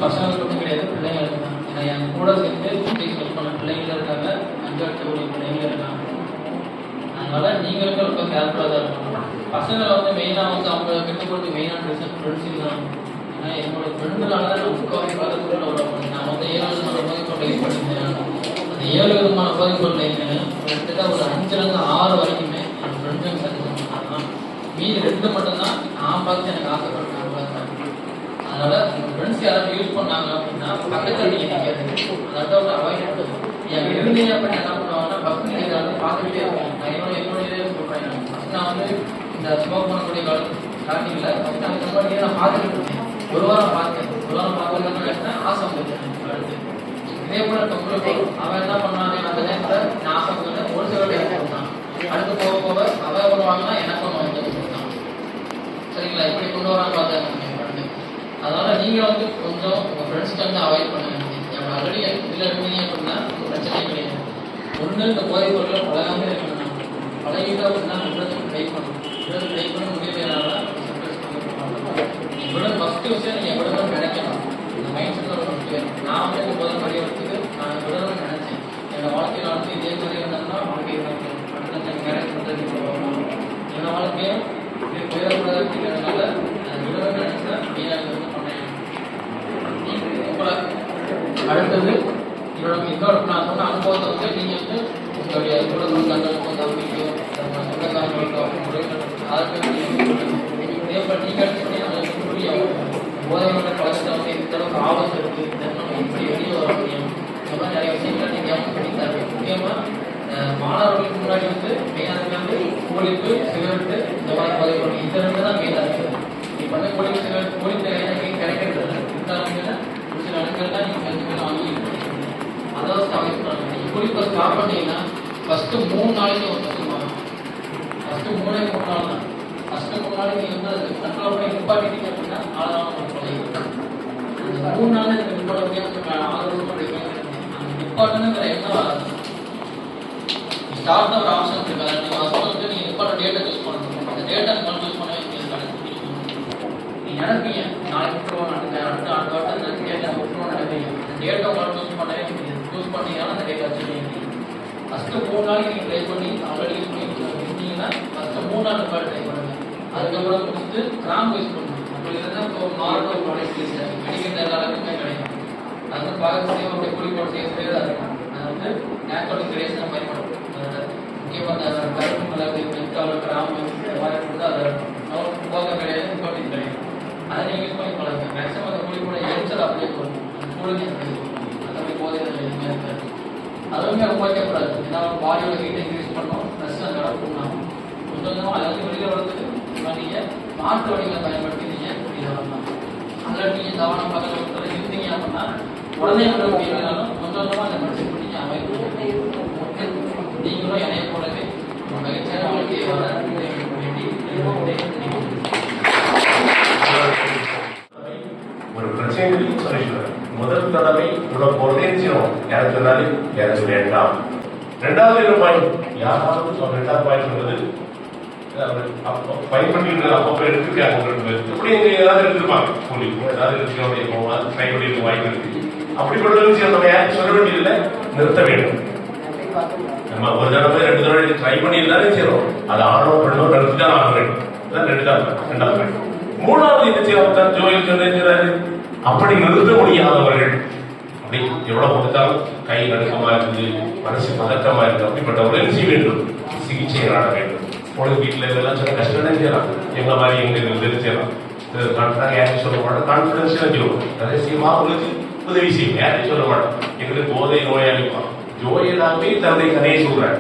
பசங்களுக்கு மட்டும் கிடையாது, பிள்ளைங்களுக்கு தான். ஏன்னா என் கூட சேர்ந்து ஒர்க் பண்ண பிள்ளைங்களும் இருக்காங்க, அங்கே இருக்கக்கூடிய பிள்ளைங்களும் இருக்காங்க. அதனால நீங்களுக்கும் ரொம்ப கேர்ஃபுல்லாக தான் இருக்கணும். பசங்களை வந்து மெயினாக வந்து அவங்க கிட்ட கொடுத்து மெயினான ரீசன் ஃப்ரெண்ட்ஸிங் தான். ஏன்னா என்னோட ஃப்ரெண்டுனால தான் நான் முக்கால் காலத்துக்குள்ள டெவலப் பண்ணேன். நான் வந்து 7 விதமான போதை பொருளை யூஸ் பண்ணியிருந்தேன். அந்த 7 விதமான போதை பொருளை கிட்டத்தட்ட ஒரு 5லேருந்து 6 வரைக்குமே என் ஃப்ரெண்ட்ஸுங்க சஜஷன் பண்ணலாம். மீதி 2 மட்டும்தான் நான் பார்த்து எனக்கு ஆசைப்பட்டேன். அதனால உங்க ஃப்ரெண்ட்ஸ் யாராவது யூஸ் பண்ணாங்க அப்படின்னா பக்கத்தில் நீங்கள் நிற்கிறது, அதாவது அவாய்ட் பண்ணுறது. என் இருந்தீங்க அப்படின்னு என்ன பண்ணுவாங்கன்னா ஃபஸ்ட் நீங்கள் இதை வந்து பார்த்துக்கிட்டே இருப்பேன். நான் என்னோட இதே சொல்கிறேன். ஃபஸ்ட் நான் வந்து இந்த ஸ்மோக் பண்ணக்கூடிய காலம் ஸ்டார்டிங்கில் ஃபஸ்ட் நான் இந்த மாதிரி நான் பார்த்துக்கிட்டு இருக்கேன். ஒரு வாரம் பார்த்தேன். ஒரு வாரம் பார்க்கறதுன்னு ஆசை வந்துட்டேன். அடுத்து இதே போல உங்களுக்கு அவன் என்ன பண்ணாங்க, அந்த நேரத்தில் நான் ஆசை வந்து ஒரு சில கொடுத்தான். அடுத்து போக போக அவன் ஒன்று வாங்கினா எனக்கு ஒன்று வந்து கொடுத்தான். சரிங்களா? இப்படி கொண்டு வரான்னு பார்த்தேன். அதனால நீங்க வந்து கொஞ்சம் உங்க ஃப்ரெண்ட்ஸ்க்கு வந்து அவாய்ட் பண்ணுங்க. ஆல்ரெடி இதில் இருந்தீங்க அப்படின்னா பிரச்சனையே கிடையாது. ஒன்று இந்த போதைப் பொருளை பழகாமே இருக்கணும். பழகிட்டு அப்படின்னா விடுறதுக்கு ட்ரை பண்ணணும். விடுறதுக்கு ட்ரை பண்ண முடியலைனால விட ஃபஸ்ட்டு விஷயம் நீங்கள் விடணும்னு நினைக்கணும். இந்த மைண்ட் செட்டில் ஒரு முக்கியம். நான் வந்து இந்த போதை படிக்கிறதுக்கு நான் விடணும்னு நினைச்சேன். என்னோட வாழ்க்கையில் வந்து இதே மாதிரி இருந்ததுன்னா வாழ்க்கை அடுத்த மேரேஜ் பண்ணுறதுக்கு என்னோட வாழ்க்கையும் இப்படி போயிடக்கூடாது அப்படிங்கிறதுனால நான் விடணும்னு நினைச்சேன். மெயினாக அடுத்தது இன்னொரு நான் சொன்ன அனுபவத்தை வந்து நீங்கள் வந்து உங்களுடைய குடும்பங்களுக்கோ தம்பிக்கோ சொந்தக்காரங்களுக்கோ அதற்கு நீங்கள் புரியும். போதையோட பழக்கத்தை வந்து இந்த அளவுக்கு ஆபத்து இருக்குது, நம்ம இப்படி வெளியே வர முடியும். இந்த மாதிரி நிறைய விஷயங்களை நீங்கள் பண்ணித்தாரு. முக்கியமாக மாணவர்களுக்கு முன்னாடி வந்து மெயினாக வந்து கோழிப்பு சிகரெட்டு இந்த மாதிரி போதை பொருள் இந்த 2 தான் மெயினாக இருக்குது. இப்போ வந்து கோழிப்பு சிகரெட் கோழிப்பு கிடைக்கிறது இருந்தாலும் ஒரு சில இடங்கள் தான் நீங்கள் கொஞ்சம் வாங்கி அதாவது அவாய்ட் பண்ணுங்க. நீங்கள் குடிப்பை ஸ்டாப் பண்ணீங்கன்னா ஃபஸ்ட்டு 3 நாளைக்கு வந்து சொல்லுவாங்க. ஃபஸ்ட்டு 3 நாள் தான். ஃபஸ்ட்டு 3 நாளைக்கு நீங்கள் வந்து அது கண்ட்ரோல் பண்ணி நிப்பாட்டிட்டீங்க அப்படின்னா ஆளான ஒரு பழகிடும். அந்த 3 நாள் எனக்கு நிப்பாட முடியாமல் ஆதரவு பண்ணுறீங்க. அந்த நிப்பாட்டணுங்கிற எண்ணம் வராது. ஸ்டார்ட் தான் ஒரு ஆப்ஷன் இருக்குது. அதை நீங்கள் ஃபஸ்ட்டு வந்து நீங்கள் நிப்பாட்ட டேட்டை சூஸ் பண்ணணும். அந்த டேட்டை நீங்கள் சூஸ் பண்ணவே நீங்கள் நினைப்பீங்க நாளைக்கு விட்டுருவோம், அடுத்த வாட்டம் அந்த டேட்டை விட்டுருவோம் நினைப்பீங்க. அந்த டேட்டை உங்களால் சூஸ் பண்ணவே முடியாது. சூஸ் பண்ணீங்கன்னா அந்த டேட்டை வச்சுருக்கீங்க. ஃபஸ்ட்டு 3 நாளைக்கு நீங்கள் ட்ரை பண்ணி ஆல்ரெடி யூஸ் பண்ணி இருந்தீங்கன்னா ஃபஸ்ட்டு 3 நாள் நிப்பாடு ட்ரை பண்ணுங்கள். அதுக்கப்புறம் முடிச்சுட்டு கிராம்பு யூஸ் பண்ணணும். அப்படி இருந்தால் இப்போ நார்மல் ப்ராடக்ட் யூஸ் மெடிக்கல் எல்லா அளவுக்குமே கிடைக்கும். அது வந்து பார்க்க செய்ய குளிப்போடு செய்ய தான் இருக்கும். அது வந்து நேச்சுரல் கிரேஸ் தான் பயன்படும். முக்கியமாக அந்த கருப்பு மிளகு மெத்தால் கிராம்பு இந்த மாதிரி கொடுத்தா அதை போக கிடையாது, நிப்பாட்டி கிடையாது. அதை நீங்கள் யூஸ் பண்ணி பழகுங்க. மேக்ஸிமம் அந்த குளிப்போட எரிச்சல் அப்படியே போகும். கூடுங்க அந்த மாதிரி போதையில் எதுவுமே இருக்காது. அதுவுமே ரொம்ப வைக்கப்படாது. ஏன்னா பாடியோட ஹீட்டை இன்க்ரீஸ் பண்ணோம், ப்ளஸ் அந்த அளவுக்கு ஆகும். கொஞ்சம் கொஞ்சமாக அதாவது வெளியில் வரதுக்கு நீங்கள் மாற்று வழிகளை பயன்படுத்தி நீங்கள் வெளியில் வரலாம். அதில் நீங்கள் கவனம் பக்கத்தில் இருந்தீங்க அப்படின்னா உடனே விட முடியலனாலும் கொஞ்சம் கொஞ்சமாக அந்த மெடிசன் பண்ணி அவாய்ட் பண்ணுங்க. நீங்களும் என்னைய போலவே மகிழ்ச்சியான வாழ்க்கையை வர ஒரு பிரச்சனைக்கு சொல்லிடுவேன். முதல் தடவை உனக்கு பொருளையும் எனக்கு சொன்னாலே எனக்கு வேண்டாம். 2வது பாயிண்ட் யாராவது 2வது பாயிண்ட் சொல்றது பயன்படுத்தி அப்பப்போ எடுத்துருக்காங்க. எப்படி ஏதாவது எடுத்துருப்பாங்க, ஏதாவது எடுத்துக்கணும் ட்ரை பண்ணிருக்க வாய்ப்பு இருக்கு. அப்படிப்பட்ட விஷயம் நம்ம யாரும் சொல்ல வேண்டியதில்லை, நிறுத்த வேண்டும். நம்ம ஒரு தடவை 2 தடவை ட்ரை பண்ணியிருந்தாலே செய்யணும். அது ஆணோ பெண்ணோ நிறுத்திதான் ஆக வேண்டும். 2வது பாயிண்ட். 3வது என்ன செய்யலாம், ஜோயில் சொன்னாரு அப்படி நிறுத்த முடியாதவர்கள் அப்படி எவ்வளவு கொடுத்தாலும் கை நடுக்கமா இருக்குது, மனசு பதற்றமா இருக்கு. அப்படிப்பட்டவர்கள் என்ன செய்ய வேண்டும், சிகிச்சை நாட வேண்டும். பொழுது வீட்டில் இதெல்லாம் சில கஷ்டம் தான் செய்யலாம். எங்களை மாதிரி எங்க செய்யலாம். யாரையும் சொல்ல மாட்டோம், கான்பிடன்ஸா செய்வோம். ரகசியமா உங்களுக்கு உதவி செய்யும். யாரையும் சொல்ல மாட்டோம். எங்களுக்கு போதை நோயாளிப்பான் ஜோயலாமே தன்னுடைய கதையை சொல்றாரு.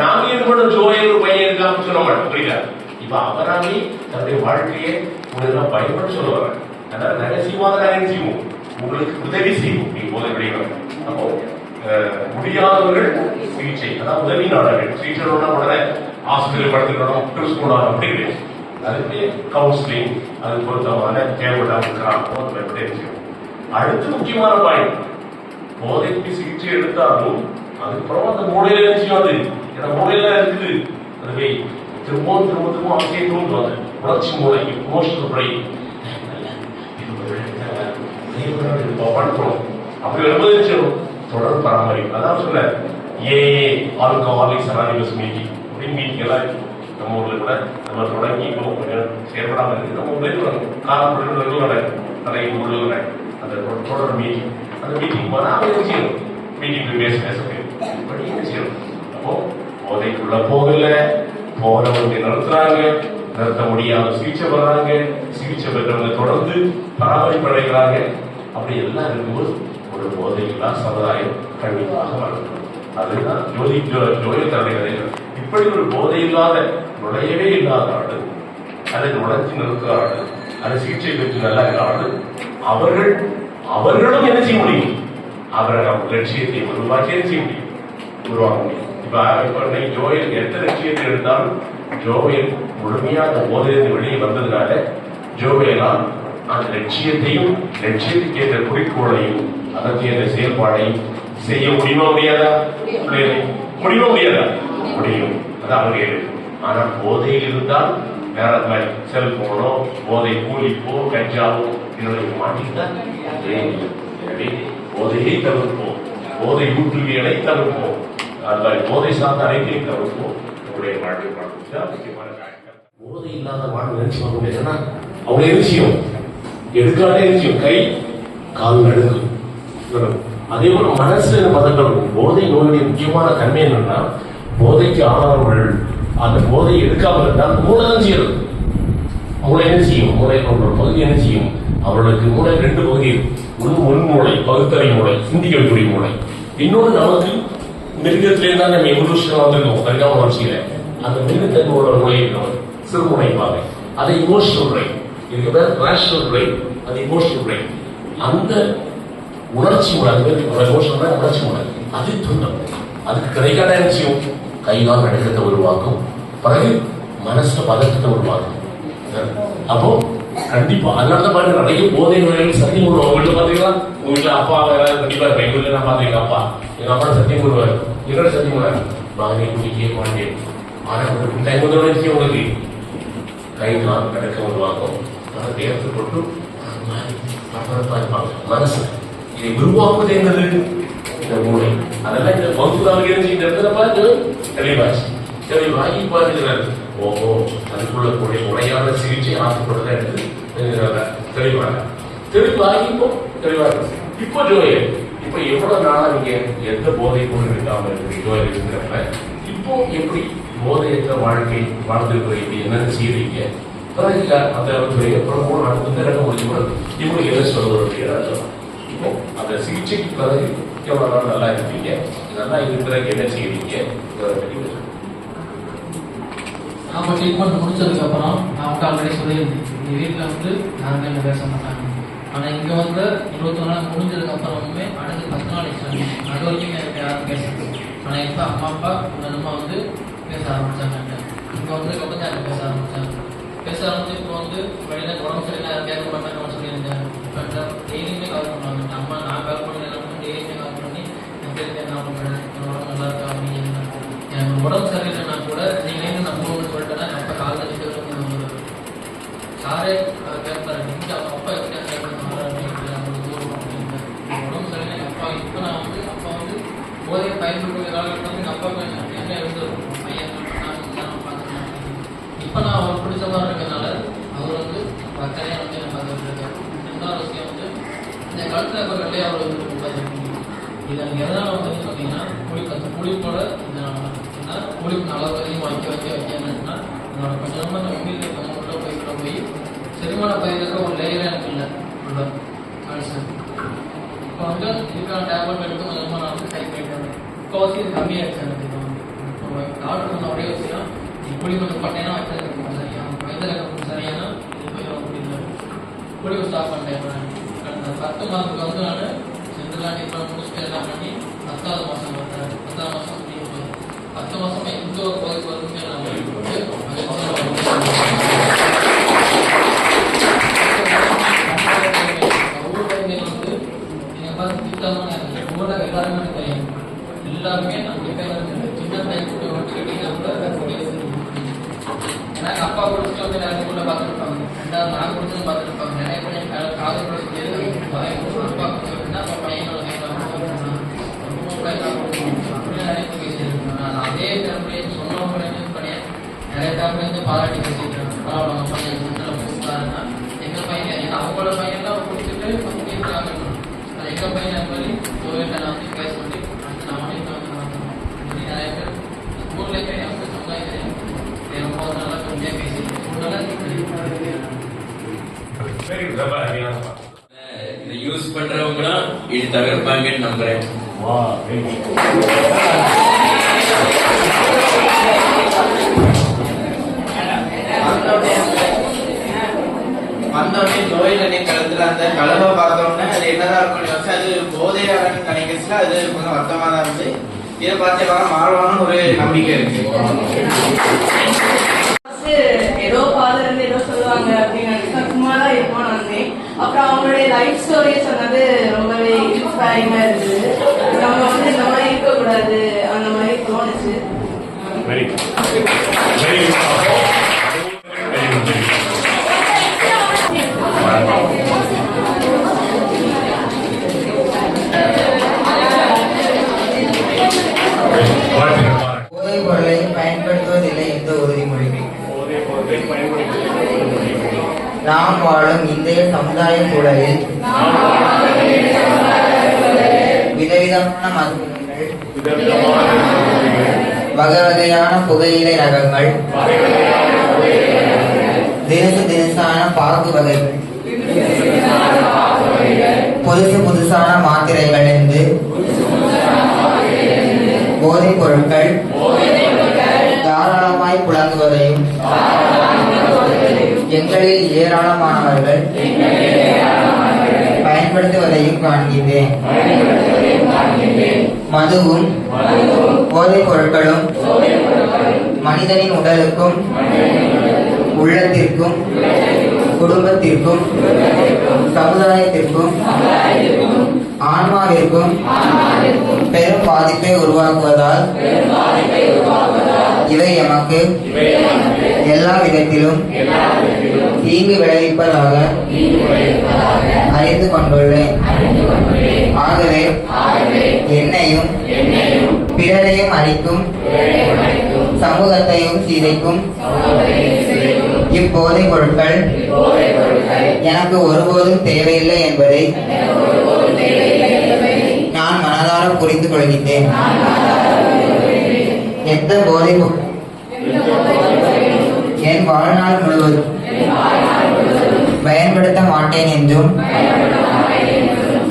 நாங்க ஏற்பட்ட ஜோயல் பையன் இருக்கான்னு சொல்ல மாட்டோம். புரியுதா? இப்ப அவராமே தன்னுடைய வாழ்க்கையை உங்களுக்கு பயன்படுத்த சொல்ல வர்றாரு. அதனால ரகசியமாக நாங்கள் செய்வோம், உங்களுக்கு உதவி செய்வோம். நீங்க போதை விடைகள் அப்போ முடியாதவர்கள் சிகிச்சை, அதாவது உதவி நாட வேண்டும். சிகிச்சை உடனே ஹாஸ்பிட்டல் படுத்துக்கணும், ட்ரிப்ஸ் போடணும் அப்படி கிடையாது. அதுக்கு கவுன்சிலிங், அது பொருத்தமான தேவையான அடுத்து முக்கியமான பாயிண்ட், போதைக்கு சிகிச்சை எடுத்தாலும் அதுக்கப்புறம் அந்த மூளையில செய்யாது. ஏன்னா மூளையில இருக்குது, அதுவே திரும்பவும் அவசியம் தோன்றுவாங்க. உணர்ச்சி மூளை, இமோஷனல் பிரெயின் அதே மாதிரி இருப்பான்னு தோணும். அப்படி வரும்போது தொடர் பராமரிப்பு. அதான் சொல்ல ஆல்கஹாலிக்ஸ் அனானிமஸ் மீட்டிங் அப்படின்னு மீட்டிங் எல்லாம் நம்ம ஊர்ல கூட நம்ம தொடங்கி இப்போ கொஞ்சம் செயல்படாமல் இருக்கு. நம்ம ஊர்ல காலப்பொழுது நிறைய ஊர்ல அந்த தொடர் மீட்டிங், அந்த மீட்டிங் போனால் அவங்க என்ன செய்யணும், மீட்டிங் பேச இப்படி என்ன செய்யணும். அப்போ போதைக்குள்ள போகல, போனவங்க நிறுத்துறாங்க, நிறுத்த முடியாம சிகிச்சை பண்றாங்க, சிகிச்சை பெற்றவங்க தொடர்ந்து பராமரிப்பு அடைகிறாங்க. அப்படி எல்லாம் இருக்கும்போது ஒரு போதையில்லா சமுதாயம் கண்டிப்பாக வளரும். அதுதான் ஜோயல் தன்னுடைய கதைகள். இப்படி ஒரு போதை இல்லாத, நுழையவே இல்லாத ஆடு, அதை நுழைஞ்சு நிறுத்துற ஆடு, அதை சிகிச்சை பெற்று நல்லா ஆடு, அவர்களும் என்ன செய்ய முடியும், அவர்கள் லட்சியத்தை உருவாக்கி என்ன செய்ய முடியும், உருவாக்க முடியும். இப்ப ஜோயல் எந்த லட்சியத்தை எடுத்தாலும் ஜோயல் முழுமையா அந்த போதையிலிருந்து வெளியே வந்ததுனால ஜோயலால் அந்த லட்சியத்தையும் லட்சியத்துக்கு ஏற்ற குறிக்கோளையும் அதற்கு ஏற்ற செயல்பாடையும் செய்ய முடியுமா முடியாதா? முடியுமா முடியாதா? முடியும். அது அவருடைய. ஆனா போதையில் இருந்தால் வேற மாதிரி செல்போனோ போதை கூலிப்போ கஞ்சாவோ இதனை மாட்டிக்கிட்டா எனவே போதையை தவிர்ப்போம், போதை ஊற்றுவியலை தவிர்ப்போம், அது மாதிரி போதை சார்ந்த அனைத்தையும் தவிர்ப்போம். உங்களுடைய வாழ்க்கை முக்கியமான காரணம். போதை இல்லாத வாழ்க்கை நினைச்சு ஏன்னா அவங்க நிச்சயம் எடுக்காதே நிச்சயம் கை கால் நடுங்கும். அதே போல மனசுல பதட்டம். போதை நோயுடைய முக்கியமான தன்மை என்னன்னா, போதைக்கு ஆனவர்கள் அந்த போதை எடுக்காமல் இருந்தால் மூளை தான் செய்யறது. மூளை என்ன செய்யும், மூளை ஒரு பகுதி என்ன செய்யும், அவர்களுக்கு மூளை ரெண்டு பகுதி, முன் மூளை பகுத்தறி மூளை, சிந்திக்கக்கூடிய மூளை. இன்னொன்று நமக்கு மிருகத்திலே தான் நம்ம எவல்யூஷன் வந்திருக்கோம் பரிணாம வளர்ச்சியில. அந்த மிருகத்தினோட மூளை சிறுமுனை பாதை, அது இமோஷனல் பிரெயின். இதுக்கு பேர் ரேஷனல் பிரெயின், அது இமோஷனல் பிரெயின். அந்த உணர்ச்சி மூளை, எமோஷனல் உணர்ச்சி மூளை, அது துன்பம். அதுக்கு கிடைக்காத விஷயம் கைகால் நடுக்கத்தை உருவாக்கும், பிறகு மனசுல பதட்டத்தை உருவாக்கும். அப்போ கண்டிப்பா அதனாலதான் பாருங்க நிறைய போதை நோய்கள் சத்தியம் போடுவோம். உங்க வீட்டுல பாத்தீங்கன்னா, உங்க வீட்டுல அப்பா கண்டிப்பா இருப்பேன். எங்க வீட்டுல நான் பாத்தீங்க அப்பா, எங்க அப்பா சத்தியம் போடுவாரு. என்னோட சத்தியம் போடுவாரு, பாதை குடிக்க மாட்டேன். ஆனா டைம் வந்து உங்களுக்கு கை கால் நடக்க உருவாக்கும், அதை தேர்த்து போட்டு மனசு இதை உருவாக்குவது என்னது, இந்த மூளை. அதெல்லாம் இந்த வகுப்புல இந்த இடத்துல பார்த்து தெளிவாச்சு. தெளிவாகி பார்க்கிறார், ஓஹோ அதுக்குள்ள கூடிய முறையான சிகிச்சை ஆசைப்படுறத எடுத்து தெளிவாக தெளிவாகி இப்போ தெளிவாக. இப்போ ஜோயல், இப்போ எவ்வளவு நாளா நீங்க எந்த போதை பொருள் இருக்காம இருக்கு ஜோயல் இருக்கிறப்ப, இப்போ எப்படி போதையற்ற வாழ்க்கை வாழ்ந்துருக்கிறீங்க, என்னென்ன செய்யறீங்க, அந்த அப்புறம் 3 நாட்கள் ரெண்டு முடிச்சு இவங்க எதை சொல்றது. இப்போ அந்த சிகிச்சைக்கு பிறகு எவ்வளவு நாள் நல்லா இருப்பீங்க, நல்லா இருக்கிற என்ன செய்வீங்க. நாம ட்ரீட்மெண்ட் முடிச்சதுக்கு அப்புறம் நான் வந்து ஆல்ரெடி சொல்லியிருந்தேன், எங்கள் வீட்டில் வந்து யாருமே என்ன பேச மாட்டாங்க. ஆனால் இங்கே வந்து 21 நாள் முடிஞ்சதுக்கு அப்புறமே அடுத்து 10 நாள் எக்ஸ்ட்ரா, அது வரைக்கும் எனக்கு யாரும் பேசுறது. ஆனால் இப்போ அம்மா அப்பா கொஞ்சமாக வந்து பேச ஆரம்பிச்சாங்க. இங்கே வந்து கப்பத்தான் எனக்கு பேச ஆரம்பிச்சாங்க. பேச ஆரம்பிச்சு இப்போ வந்து வெளியில் உடம்பு சரியில்லை கேட்க மாட்டேன்னு சொல்லியிருந்தேன். இப்போ டெய்லியுமே கால் பண்ணுவாங்க. அம்மா நான் கால் பண்ணி டெய்லியுமே கால் பண்ணி என்ன பண்ணுறேன், உடம்பு நல்லா இருக்கா அப்படின்னு. எனக்கு உடம்பு சரியில்லைன்னா கூட நீங்கள் நான் மூணு சொல்லிட்டேன்னா அப்போ காலையில் நிற்கிறது சாரே கேட்பாரு, நீங்கள் அவங்க அப்பா எப்படி கேட்கணும் அப்படின்னு அவங்களுக்கு தூரம் அப்படின்னு. உடம்பு சரியில்லை எங்கள் அப்பா. இப்போ நான் வந்து அப்பா வந்து போதையை பயன்படுத்துகிற காலகட்டத்தில் எங்கள் அப்பாவுக்கு என்ன இருந்திருக்கும், பையன் நான் பார்த்துக்கலாம். இப்போ நான் அவர் பிடிச்ச மாதிரி இருக்கிறதுனால அவர் வந்து பக்கத்தையாக வந்து என்ன பார்த்துட்டு இருக்காரு. ரெண்டாவது விஷயம் வந்து இந்த கழுத்தில் இருக்கிற அவர் வந்து பார்த்துருக்கீங்க. இது எனக்கு எதனால் வந்து பார்த்தீங்கன்னா குளிப்போட இந்த குளிப்பு அளவு அதிகம் வைக்க என்னன்னா, என்னோட கொஞ்சமாக அந்த உண்மையில் கொஞ்சம் உள்ள போய் செரிமான பயிருக்கு ஒரு லேயரே எனக்கு இல்லை உள்ள கால்சியம். இப்போ வந்து இதுக்கான டேப்லெட் எடுத்து கொஞ்சமாக நான் வந்து டைப் பண்ணிட்டேன். முக்கால்வாசி இது கம்மியாகிடுச்சு எனக்கு. இப்போ டாக்டர் சொன்ன ஒரே விஷயம், நீ குழி கொஞ்சம் பண்ணேன்னா வைக்கிறது கொஞ்சம் சரியான வயதில் கொஞ்சம் சரியான குழிவு ஸ்டாப் பண்ணிட்டேன். அந்த 10 மாதத்துக்கு வந்து நான் சென்ட்ரலாக இப்போ முடிச்சுட்டு எல்லாம் பண்ணி 10வது மாதம் பார்த்தேன். 10ஆம் மாதம் 10 மாதம் எந்த ஒரு பகுதி வருமே நான் ஊர் பகுதியில் வந்து நீங்கள் பார்த்து திட்டமான ஊரில் எல்லாருமே தெரியும். எல்லாருமே நம்ம சின்ன பையன் கூட கேட்டீங்கன்னா கூட எனக்கு அப்பா குடிச்சிட்டு வந்து நிறைய கூட பார்த்துருப்பாங்க. 2வது நான் குடிச்சது பார்த்துருப்பாங்க. நிறைய பேர் காதல் கூட சொல்லி பாராட்டி பேசிக்கிறாங்க. பரவாயில்ல உங்க பையன் நல்ல பேசுறாருன்னா எங்கள் பையன் ஏன்னா அவங்களோட பையன்லாம் கொடுத்துட்டு இருக்காங்க. அது எங்கள் பையன் அது மாதிரி கோவிலில் நான் வந்து பேச சொல்லி அடுத்து நான் மனைவி வந்து மாற்றணும் இப்படி நிறைய பேர் ஸ்கூல்லேயே தெரியும் சமுதாயம் தெரியும் ரொம்ப நல்லா கொஞ்சம் பேசி இதை யூஸ் பண்றவங்களும் இது தவிர்ப்பாங்கன்னு நம்புறேன். வந்தோடனே நோயில களத்துல அந்த கலவை பார்த்தோம்னா அது என்னதான் இருக்கும் அது போதையான நினைக்கிறதுல அது கொஞ்சம் வருத்தமா தான் இருந்து இதை பார்த்து எல்லாம் மாறுவான்னு ஒரு நம்பிக்கை இருக்கு. ஏதோ ஃபாதர் வந்து ஏதோ சொல்லுவாங்க அப்படின்னு நினைச்சேன். சும்மா தான் இருப்போம் வந்தேன். அப்புறம் அவங்களுடைய லைஃப் ஸ்டோரி சொன்னது ரொம்பவே இன்ஸ்பைரிங்கா இருந்தது. நம்ம வந்து இந்த மாதிரி இருக்கக்கூடாது அந்த மாதிரி தோணுச்சு. போதைப் பொருளை பயன்படுத்துவதில்லை என்ற உறுதிமொழி. நாம் வாழும் இந்திய சமுதாய சூழலில் விதவிதமான மதுபானங்கள், வகை வகையான புகையிலை ரகங்கள், தினசான பாக்கு வகைகள், புதுசான மாத்திரைகள் என்று போதைப் பொருட்கள் தாராளமாய் புழங்குவதையும் எங்களில் ஏராளமானவர்கள் பயன்படுத்துவதையும் காண்கின்றேன். மதுவும் போதைப் பொருட்களும் மனிதனின் உடலுக்கும் உள்ளத்திற்கும் குடும்பத்திற்கும் சமுதாயத்திற்கும் ஆன்மாவிற்கும் பெரும் பாதிப்பை உருவாக்குவதால் இவை எமக்கு எல்லா விதத்திலும் தீங்கு விளைவிப்பதாக அறிந்து கொண்டுள்ளேன். ஆகவே என்னையும் பிறரையும் அழிக்கும் சமூகத்தையும் சிதைக்கும் இப்போதைப் பொருட்கள் எனக்கு ஒருபோதும் தேவையில்லை என்பதை நான் மனதார புரிந்து கொள்கின்றேன். எந்த போதை என் வாழ்நாள் முழுவதும் பயன்படுத்த மாட்டேன் என்றும்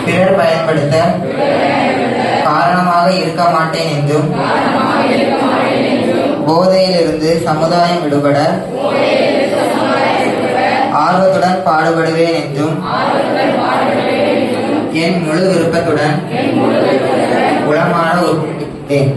பிறர் பயன்படுத்த காரணமாக இருக்க மாட்டேன் என்றும் போதையிலிருந்து சமுதாயம் விடுபட ஆர்வத்துடன் பாடுபடுவேன் என்றும் என் முழு விருப்பத்துடன் உளமாற உறுதியேன்.